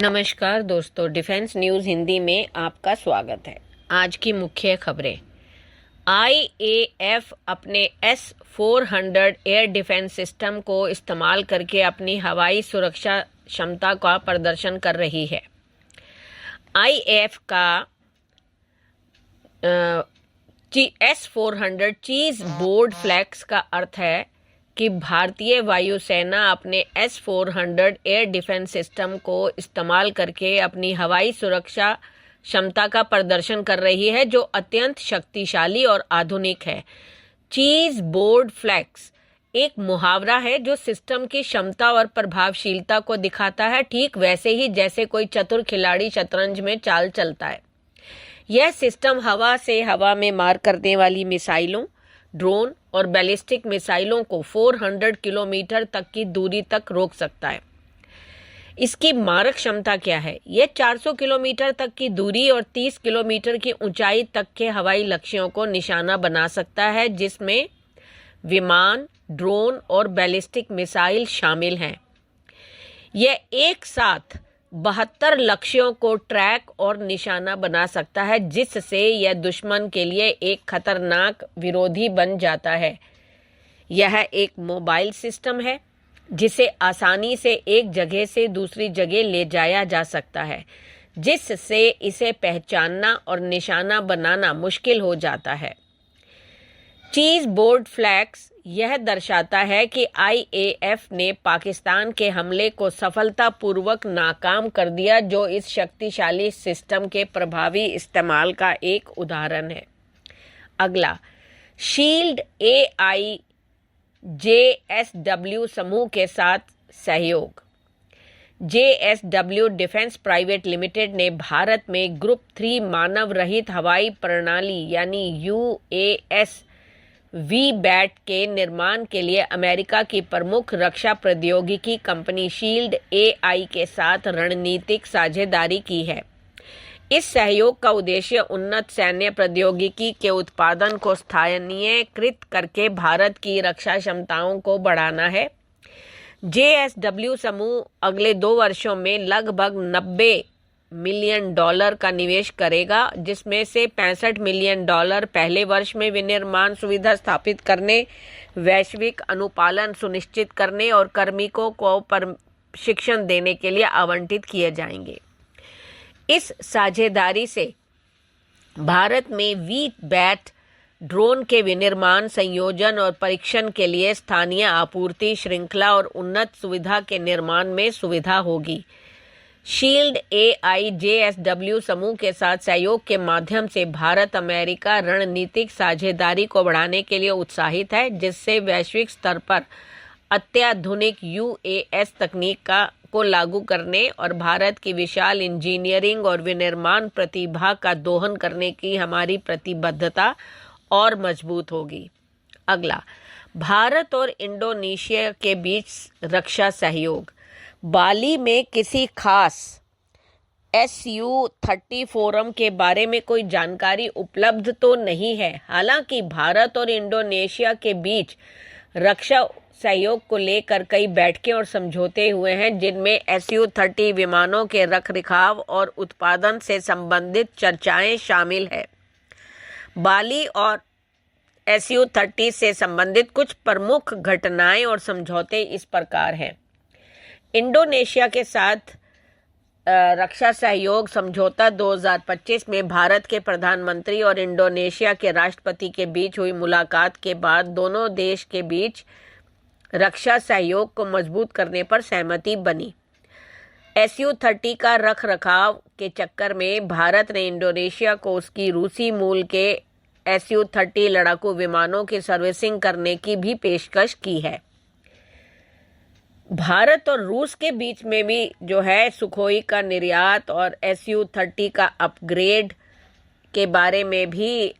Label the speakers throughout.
Speaker 1: नमस्कार दोस्तों, defence news Hindi में आपका स्वागत है। आज की मुख्य खबरें। आईएएफ अपने S-400 एयर डिफेंस सिस्टम को इस्तेमाल करके अपनी हवाई सुरक्षा क्षमता का प्रदर्शन कर रही है। आईएएफ का S-400 चीज़ बोर्ड फ्लैग्स का अर्थ है कि भारतीय वायुसेना अपने S-400 एयर डिफेंस सिस्टम को इस्तेमाल करके अपनी हवाई सुरक्षा क्षमता का प्रदर्शन कर रही है, जो अत्यंत शक्तिशाली और आधुनिक है। चीज़ बोर्ड फ्लैग्स एक मुहावरा है जो सिस्टम की क्षमता और प्रभावशीलता को दिखाता है, ठीक वैसे ही जैसे कोई चतुर खिलाड़ी शतरंज में चाल चलता है। यह सिस्टम हवा से हवा में मार करने वाली मिसाइलों, ड्रोन और बैलिस्टिक मिसाइलों को 400 किलोमीटर तक की दूरी तक रोक सकता है। इसकी मारक क्षमता क्या है? यह 400 किलोमीटर तक की दूरी और 30 किलोमीटर की ऊंचाई तक के हवाई लक्ष्यों को निशाना बना सकता है, जिसमें विमान, ड्रोन और बैलिस्टिक मिसाइल शामिल हैं। यह एक साथ 72 लक्ष्यों को ट्रैक और निशाना बना सकता है, जिससे यह दुश्मन के लिए एक खतरनाक विरोधी बन जाता है। यह एक मोबाइल सिस्टम है जिसे आसानी से एक जगह से दूसरी जगह ले जाया जा सकता है, जिससे इसे पहचानना और निशाना बनाना मुश्किल हो जाता है। चीज़ बोर्ड फ्लैग्स यह दर्शाता है कि आईएएफ ने पाकिस्तान के हमले को सफलतापूर्वक नाकाम कर दिया, जो इस शक्तिशाली सिस्टम के प्रभावी इस्तेमाल का एक उदाहरण है। अगला, शील्ड एआई जेएसडब्ल्यू समूह के साथ सहयोग। जेएसडब्ल्यू डिफेंस प्राइवेट लिमिटेड ने भारत में ग्रुप 3 मानव रहित हवाई प्रणाली यानी यूएस वीबैट के निर्माण के लिए अमेरिका की प्रमुख रक्षा प्रौद्योगिकी कंपनी शील्ड एआई के साथ रणनीतिक साझेदारी की है। इस सहयोग का उद्देश्य उन्नत सैन्य प्रौद्योगिकी के उत्पादन को स्थानीयकृत करके भारत की रक्षा क्षमताओं को बढ़ाना है। जेएसडब्ल्यू समूह अगले 2 वर्षों में लगभग $90 मिलियन का निवेश करेगा, जिसमें से $65 मिलियन पहले वर्ष में विनिर्माण सुविधा स्थापित करने, वैश्विक अनुपालन सुनिश्चित करने और कार्मिकों को प्रशिक्षण देने के लिए आवंटित किए जाएंगे। इस साझेदारी से भारत में वीबैट ड्रोन के विनिर्माण, संयोजन और परीक्षण के लिए स्थानीय आपूर्ति श्रृंखला और उन्नत सुविधा के निर्माण में सुविधा होगी। शील्ड एआई जेएसडब्ल्यू समूह के साथ सहयोग के माध्यम से भारत अमेरिका रणनीतिक साझेदारी को बढ़ाने के लिए उत्साहित है, जिससे वैश्विक स्तर पर अत्याधुनिक यूएस तकनीक को लागू करने और भारत की विशाल इंजीनियरिंग और विनिर्माण प्रतिभा का दोहन करने की हमारी प्रतिबद्धता और मजबूत होगी। अगला, भारत और इंडोनेशिया के बीच रक्षा सहयोग। बाली में किसी खास SU-30 फोरम के बारे में कोई जानकारी उपलब्ध तो नहीं है। हालांकि भारत और इंडोनेशिया के बीच रक्षा सहयोग को लेकर कई बैठकें और समझौते हुए हैं, जिनमें SU-30 विमानों के रखरखाव और उत्पादन से संबंधित चर्चाएं शामिल है। बाली और SU-30 से संबंधित कुछ प्रमुख घटनाएं और समझौते इस प्रकार हैं। इंडोनेशिया के साथ रक्षा सहयोग समझौता 2025 में भारत के प्रधानमंत्री और इंडोनेशिया के राष्ट्रपति के बीच हुई मुलाकात के बाद दोनों देश के बीच रक्षा सहयोग को मजबूत करने पर सहमति बनी। SU-30 का रखरखाव के चक्कर में भारत ने इंडोनेशिया को उसकी रूसी मूल के SU-30 लड़ाकू विमानों की सर्विसिंग करने की भी पेशकश की है। भारत और रूस के बीच में भी जो है सुखोई का निर्यात और SU-30 का अपग्रेड के बारे में भी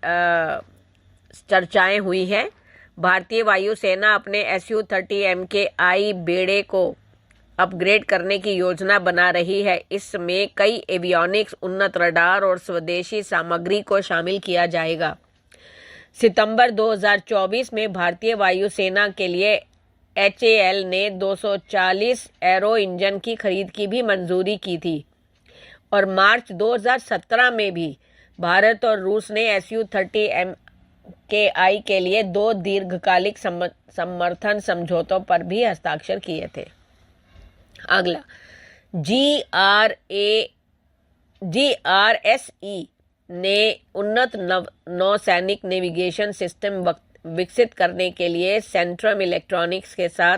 Speaker 1: चर्चाएं हुई हैं। भारतीय वायुसेना अपने SU-30 MKI बेड़े को अपग्रेड करने की योजना बना रही है। इसमें कई एवियोनिक्स, उन्नत रडार और स्वदेशी सामग्री को शामिल किया जाएगा। सितंबर 2024 में भारतीय वायुसेना के लिए HAL ने 240 एरो इंजन की खरीद की भी मंजूरी की थी। और मार्च 2017 में भी भारत और रूस ने Su-30 MKI के लिए 2 दीर्घकालिक समर्थन समझौतों पर भी हस्ताक्षर किए थे। अगला, GRSE ने उन्नत नौसैनिक नेविगेशन सिस्टम विकसित करने के लिए सेंट्रम इलेक्ट्रॉनिक्स के साथ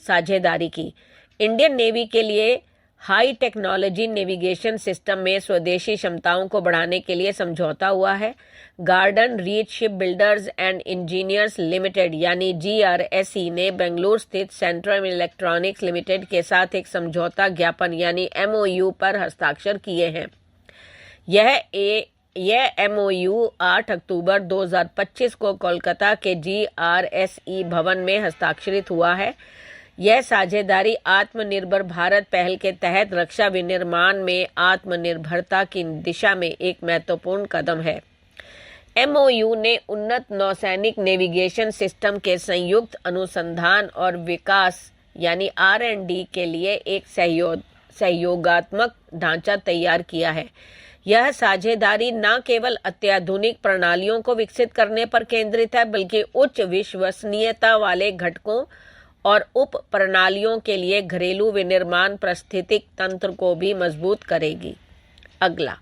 Speaker 1: साझेदारी की। इंडियन नेवी के लिए हाई टेक्नोलॉजी नेविगेशन सिस्टम में स्वदेशी क्षमताओं को बढ़ाने के लिए समझौता हुआ है। Garden reach ship builders and engineers limited यानी GRSE ने बेंगलुरु स्थित सेंट्रम इलेक्ट्रॉनिक्स लिमिटेड के साथ एक समझौता ज्ञापन यानी MOU पर हस्ताक्षर किए हैं। यह MOU 8 अक्टूबर 2025 को कोलकाता के GRSE भवन में हस्ताक्षरित हुआ है। यह साझेदारी आत्मनिर्भर भारत पहल के तहत रक्षा विनिर्माण में आत्मनिर्भरता की दिशा में एक महत्वपूर्ण कदम है। MOU ने उन्नत नौसैनिक नेविगेशन सिस्टम के संयुक्त अनुसंधान और विकास यानी R&D के लिए एक सहयोगात्मक ढांचा तैयार किया है। यह साझेदारी न केवल अत्याधुनिक प्रणालियों को विकसित करने पर केंद्रित है, बल्कि उच्च विश्वसनीयता वाले घटकों और उप प्रणालियों के लिए घरेलू विनिर्माण पारिस्थितिक तंत्र को भी मजबूत करेगी। अगला,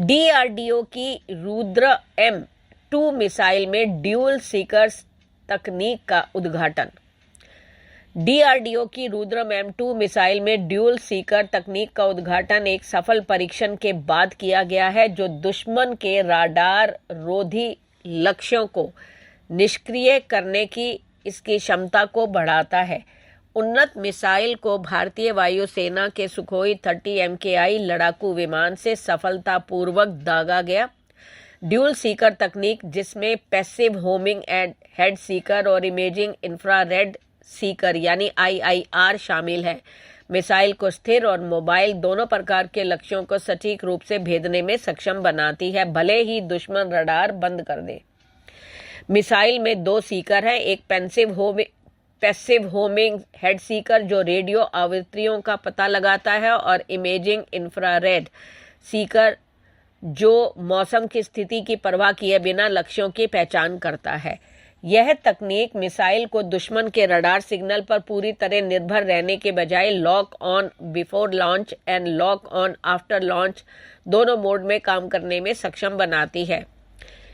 Speaker 1: DRDO की रुद्र M2 मिसाइल में ड्यूल सीकर तकनीक का उद्घाटन। DRDO की रुद्र M2 मिसाइल में ड्यूल सीकर तकनीक का उद्घाटन एक सफल परीक्षण के बाद किया गया है, जो दुश्मन के राडार रोधी लक्ष्यों को निष्क्रिय करने की इसकी क्षमता को बढ़ाता है। उन्नत मिसाइल को भारतीय वायुसेना के सुखोई 30 MKI लड़ाकू विमान से सफलतापूर्वक दागा गया। ड्यूल सीकर तकनीक, जिसमें passive homing and head Sikar और इमेजिंग इंफ्रारेड सीकर यानी IIR शामिल है, मिसाइल को स्थिर और मोबाइल दोनों प्रकार के लक्ष्यों को सटीक रूप से भेदने में सक्षम बनाती है, भले ही दुश्मन रडार बंद कर दे। मिसाइल में 2 सीकर हैं, एक पैसिव होमिंग हेड सीकर जो रेडियो आवृत्तियों का पता लगाता है, और इमेजिंग इंफ्रारेड सीकर जो मौसम की स्थिति की परवाह किए बिना लक्ष्यों की पहचान करता है। यह तकनीक मिसाइल को दुश्मन के रडार सिग्नल पर पूरी तरह निर्भर रहने के बजाय lock on before launch and lock on after launch दोनों मोड में काम करने में सक्षम बनाती है।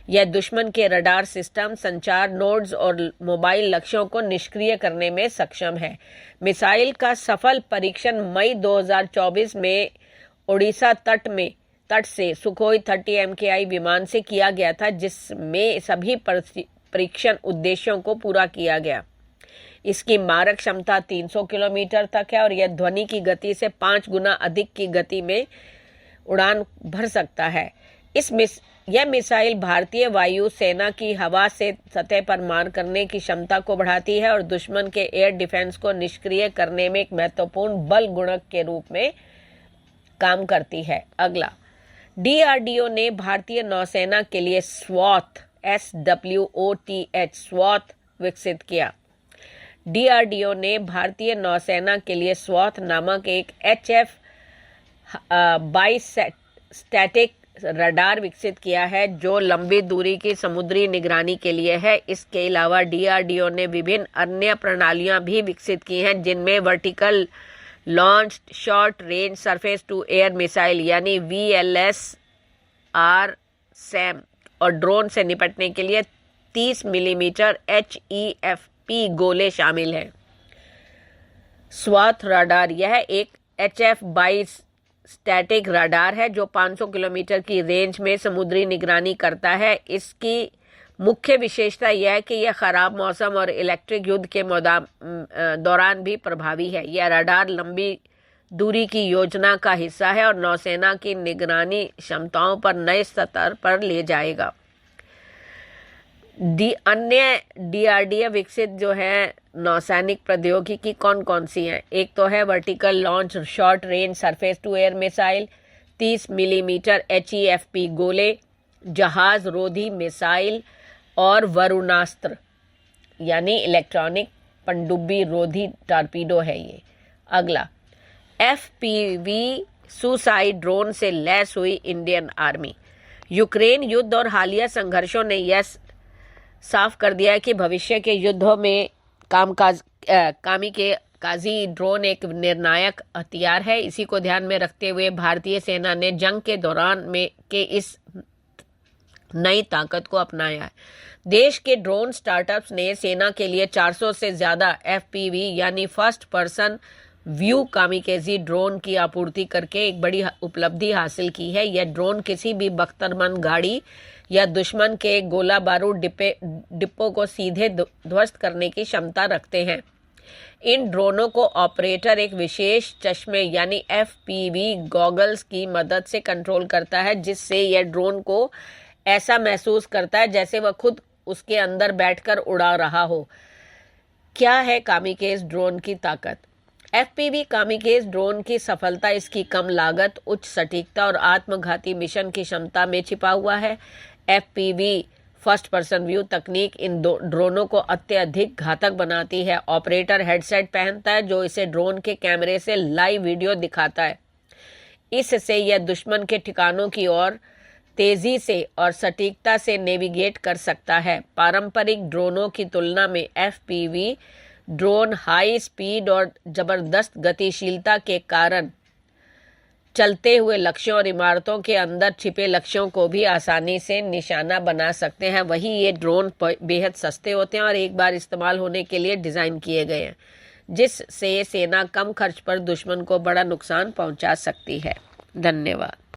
Speaker 1: यह दुश्मन के रडार सिस्टम, संचार नोड्स और मोबाइल लक्ष्यों को निष्क्रिय करने में सक्षम है। मिसाइल का सफल परीक्षण मई 2024 में ओडिशा तट से सुखोई 30 MKI विमान से किया गया था, जिसमें सभी परीक्षण उद्देश्यों को पूरा किया गया। इसकी मारक क्षमता 300 किलोमीटर तक है और यह ध्वनि की गति से 5 गुना अधिक की गति में उड़ान भर सकता है। यह मिसाइल भारतीय वायु सेना की हवा से सतह पर मार करने की क्षमता को बढ़ाती है और दुश्मन के एयर डिफेंस को निष्क्रिय करने में एक महत्वपूर्ण बल गुणक के रूप में काम करती है। अगला, DRDO ने भारतीय नौसेना के लिए SWOTH विकसित किया। DRDO ने भारतीय नौसेना के लिए SWOTH नामक एक HF-22 स्टैटिक रडार विकसित किया है, जो लंबी दूरी की समुद्री निगरानी के लिए है। इसके अलावा DRDO ने विभिन्न अन्य प्रणालियां भी विकसित की हैं, जिनमें vertical launch short range surface to air missile यानी VLSR-SAM और ड्रोन से निपटने के लिए 30 मिलीमीटर HEFP गोले शामिल हैं। SWOT रडार, यह एक HF-22 स्टैटिक रडार है जो 500 किलोमीटर की रेंज में समुद्री निगरानी करता है। इसकी मुख्य विशेषता यह है कि यह खराब मौसम और इलेक्ट्रिक युद्ध के दौरान भी प्रभावी है। यह रडार लंबी दूरी की योजना का हिस्सा है और नौसेना की निगरानी क्षमताओं पर नए स्तर पर ले जाएगा। अन्य DRDO विकसित जो है नौसैनिक प्रौद्योगिकी कौन कौन सी हैं? एक तो है vertical launch short range surface to air missile, 30 millimetre HEFP गोले, जहाज रोधी मिसाइल और वरुणास्त्र यानी इलेक्ट्रॉनिक पनडुब्बी रोधी टॉर्पीडो है ये। अगला, FPV सुसाइड ड्रोन से लैस हुई इंडियन आर्मी। यूक्रेन युद्ध और हालिया संघर्षों ने यह साफ कर दिया है कि भविष्य के युद्धों में कामिकाज़ी ड्रोन एक निर्णायक हथियार है। इसी को ध्यान में रखते हुए भारतीय सेना ने जंग के दौरान इस नई ताकत को अपनाया है। देश के ड्रोन स्टार्टअप्स ने सेना के लिए 400 से ज्यादा FPV यानी फर्स्ट पर्सन व्यू कामिकाज़ी ड्रोन की आपूर्ति करके एक बड़ी उपलब्धि हासिल की है। यह ड्रोन किसी भी बख्तरबंद गाड़ी या दुश्मन के गोला बारूद डिब्बों को सीधे ध्वस्त करने की क्षमता रखते हैं। इन ड्रोनों को ऑपरेटर एक विशेष चश्मे यानी FPV गॉगल्स की मदद से कंट्रोल करता है, जिससे यह ड्रोन को ऐसा महसूस करता है जैसे वह खुद उसके अंदर बैठकर उड़ा रहा हो। क्या है कामिकाज़ ड्रोन की ताकत? FPV कामिकाज़ ड्रोन की सफलता इसकी कम लागत, उच्च सटीकता और आत्मघाती मिशन की क्षमता में छिपा हुआ है। FPV फर्स्ट पर्सन व्यू तकनीक इन ड्रोनों को अत्यधिक घातक बनाती है। ऑपरेटर हेडसेट पहनता है जो इसे ड्रोन के कैमरे से लाइव वीडियो दिखाता है। इससे यह दुश्मन के ठिकानों की ओर तेजी से और सटीकता से नेविगेट कर सकता है। पारंपरिक ड्रोनों की तुलना में FPV ड्रोन हाई स्पीड और जबरदस्त गतिशीलता के कारण चलते हुए लक्ष्यों और इमारतों के अंदर छिपे लक्ष्यों को भी आसानी से निशाना बना सकते हैं। वहीं ये ड्रोन बेहद सस्ते होते हैं और एक बार इस्तेमाल होने के लिए डिज़ाइन किए गए हैं, जिससे सेना कम खर्च पर दुश्मन को बड़ा नुकसान पहुंचा सकती है। धन्यवाद।